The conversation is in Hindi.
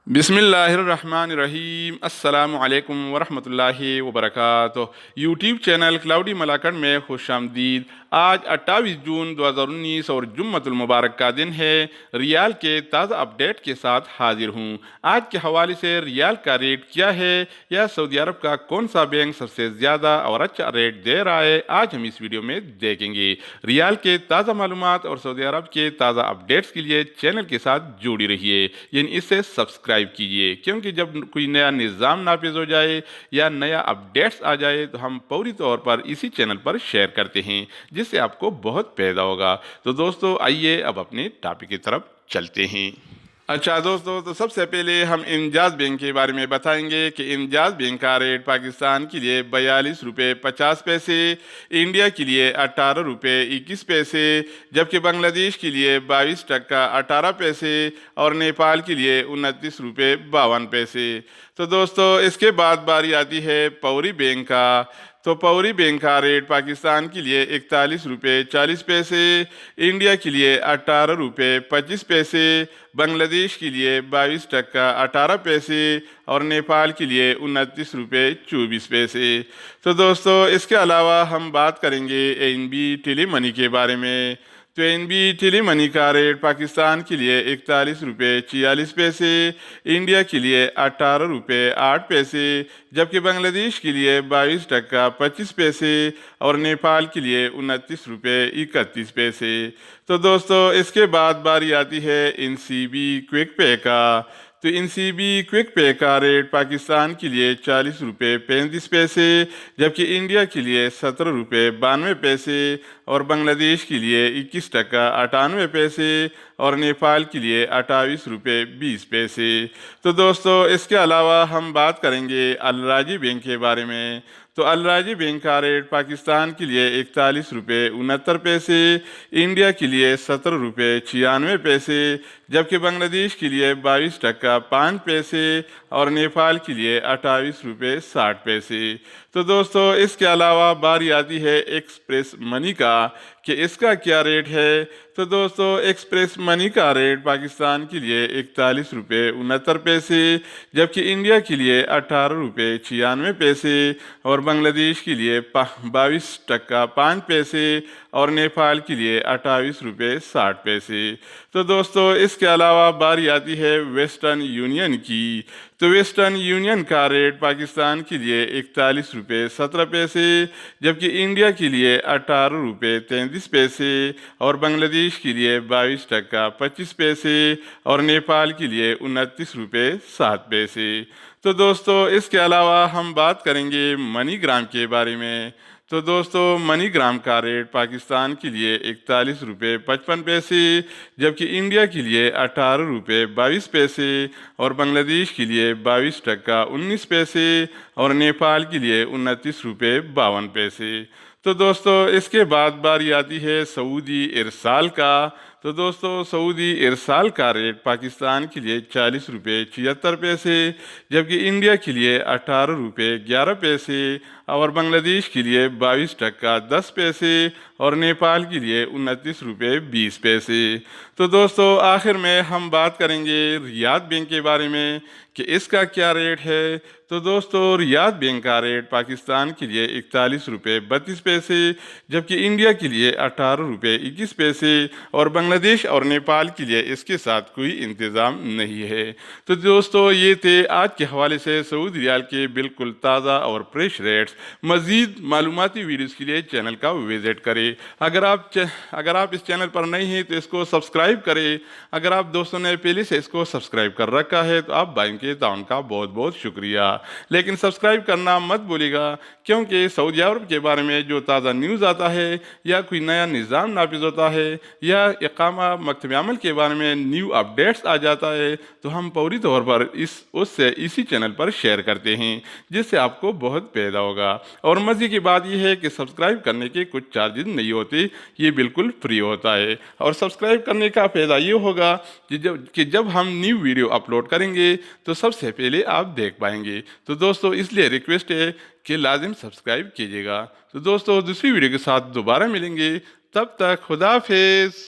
बिस्मिल्लाहिर्रहमानिर्रहीम अस्सलामु अलैकुम वरहमतुल्लाहि वबरकातुहू। यूट्यूब चैनल क्लाउडी मलाकड़ में खुशामदीद। आज 28 जून 2019 और जुम्मतुल मुबारक का दिन है। रियाल के ताज़ा अपडेट के साथ हाजिर हूँ। आज के हवाले से रियाल का रेट क्या है या सऊदी अरब का कौन सा बैंक सबसे ज़्यादा और अच्छा रेट दे रहा है, आज हम इस वीडियो में देखेंगे। रियाल के ताज़ा मालूमात और सऊदी अरब के ताज़ा अपडेट्स के लिए चैनल के साथ जुड़ी रहिए, यानी इससे सब्सक्राइब कीजिए, क्योंकि जब कोई नया निज़ाम नाफिज हो जाए या नया अपडेट्स आ जाए तो हम फौरी तौर पर इसी चैनल पर शेयर करते हैं, जिससे आपको बहुत फायदा होगा। तो दोस्तों आइए अब अपने टॉपिक की तरफ चलते हैं। अच्छा दोस्तों, तो सबसे पहले हम इमजाज बैंक के बारे में बताएंगे कि इमजाज बैंक का रेट पाकिस्तान के लिए 42 रुपये 50 पैसे, इंडिया के लिए 18 रुपये 21 पैसे, जबकि बांग्लादेश के लिए 22 टका 18 पैसे और नेपाल के लिए 29 रुपये 52 पैसे। तो दोस्तों इसके बाद बारी आती है पौरी बैंक का। तो पौरी बैंक का रेट पाकिस्तान के लिए 41 रुपये 40 पैसे, इंडिया के लिए 18 रुपये 25 पैसे, बांग्लादेश के लिए 22 टका 18 पैसे और नेपाल के लिए 29 रुपये 24 पैसे। तो दोस्तों इसके अलावा हम बात करेंगे एनबी टेली मनी के बारे में। तो एनबी टेली मनी का रेट पाकिस्तान के लिए 41 रुपये 46 पैसे, इंडिया के लिए 18 रुपये 8 पैसे, जबकि बांग्लादेश के लिए 22 टका 25 पैसे और नेपाल के लिए 29 रुपये 31 पैसे। तो दोस्तों इसके बाद बारी आती है एनसीबी क्विक पे का। तो एनसीबी क्विक पे का रेट पाकिस्तान के लिए 40 रुपये 35 पैसे, जबकि इंडिया के लिए 17 रुपये 92 पैसे और बांग्लादेश के लिए 21 टका 98 पैसे और नेपाल के लिए 28 रुपये 20 पैसे। तो दोस्तों इसके अलावा हम बात करेंगे अल राजी बैंक के बारे में। तो अल राजी बैंक का रेट पाकिस्तान के लिए 41 रुपये 69 पैसे, इंडिया के लिए 17 रुपये 96 पैसे, जबकि बांग्लादेश के लिए 22 टका 5 पैसे और नेपाल के लिए 28 रुपये 60 पैसे। तो दोस्तों इसके अलावा बारी आती है एक्सप्रेस मनी का कि इसका क्या रेट है। तो दोस्तों एक्सप्रेस मनी का रेट पाकिस्तान के लिए 41 रुपये 69 पैसे, जबकि इंडिया के लिए 18 रुपये 96 पैसे और बांग्लादेश के लिए 22 टका 5 पैसे और नेपाल के लिए 28 रुपये 60 पैसे। तो दोस्तों इसके अलावा बारी आती है वेस्टर्न यूनियन की। तो वेस्टर्न यूनियन का रेट पाकिस्तान के लिए 41 रुपये 17 पैसे, जबकि इंडिया के लिए 18 रुपये 33 पैसे और बांग्लादेश के लिए 22 टका 25 पैसे और नेपाल के लिए 29 रुपये 7 पैसे। तो दोस्तों इसके अलावा हम बात करेंगे मनीग्राम के बारे में। तो दोस्तों मनीग्राम का रेट पाकिस्तान के लिए 41 रुपये 55 पैसे, जबकि इंडिया के लिए 18 रुपये 22 पैसे और बांग्लादेश के लिए 22 टका 19 पैसे और नेपाल के लिए 29 रुपये 52 पैसे। तो दोस्तों इसके बाद बारी आती है सऊदी इरसाल का। तो दोस्तों सऊदी इरसाल का रेट पाकिस्तान के लिए 40 रुपये 76 पैसे, जबकि इंडिया के लिए 18 रुपये 11 पैसे और बांग्लादेश के लिए 22 टका 10 पैसे और नेपाल के लिए 29 रुपये 20 पैसे। तो दोस्तों आखिर में हम बात करेंगे रियाद बैंक के बारे में कि इसका क्या रेट है। तो दोस्तों रियाद बैंक का रेट पाकिस्तान के लिए 41 रुपये 32 पैसे, जबकि इंडिया के लिए 18 रुपये 21 पैसे और बांग्लादेश और नेपाल के लिए इसके साथ कोई इंतज़ाम नहीं है। तो दोस्तों ये थे आज के हवाले से सऊदी रियाल के बिल्कुल ताज़ा और फ्रेश रेट्स। मज़ीद मालूमाती वीडियोज़ के लिए चैनल का विज़िट करें। अगर आप इस चैनल पर नहीं हैं तो इसको सब्सक्राइब करें। अगर आप दोस्तों ने पहले से इसको सब्सक्राइब कर रखा है तो आप भाई के ताउन का बहुत बहुत शुक्रिया, लेकिन सब्सक्राइब करना मत भूलिएगा, क्योंकि सऊदी अरब के बारे में जो ताज़ा न्यूज़ आता है या कोई नया निज़ाम नाफिज होता है या इकामा मकतब अमल के बारे में न्यू अपडेट्स आ जाता है तो हम फौरी तौर पर उससे इसी चैनल पर शेयर करते हैं, जिससे आपको बहुत फायदा होगा। और मज़े की बात यह है कि सब्सक्राइब करने के कुछ चार्जेस नहीं होते, ये बिल्कुल फ्री होता है। और सब्सक्राइब करने का फ़ायदा ये होगा कि जब हम न्यू वीडियो अपलोड करेंगे तो सबसे पहले आप देख पाएंगे। तो दोस्तों इसलिए रिक्वेस्ट है कि लाजिम सब्सक्राइब कीजिएगा। तो दोस्तों दूसरी वीडियो के साथ दोबारा मिलेंगे, तब तक खुदा हाफिज़।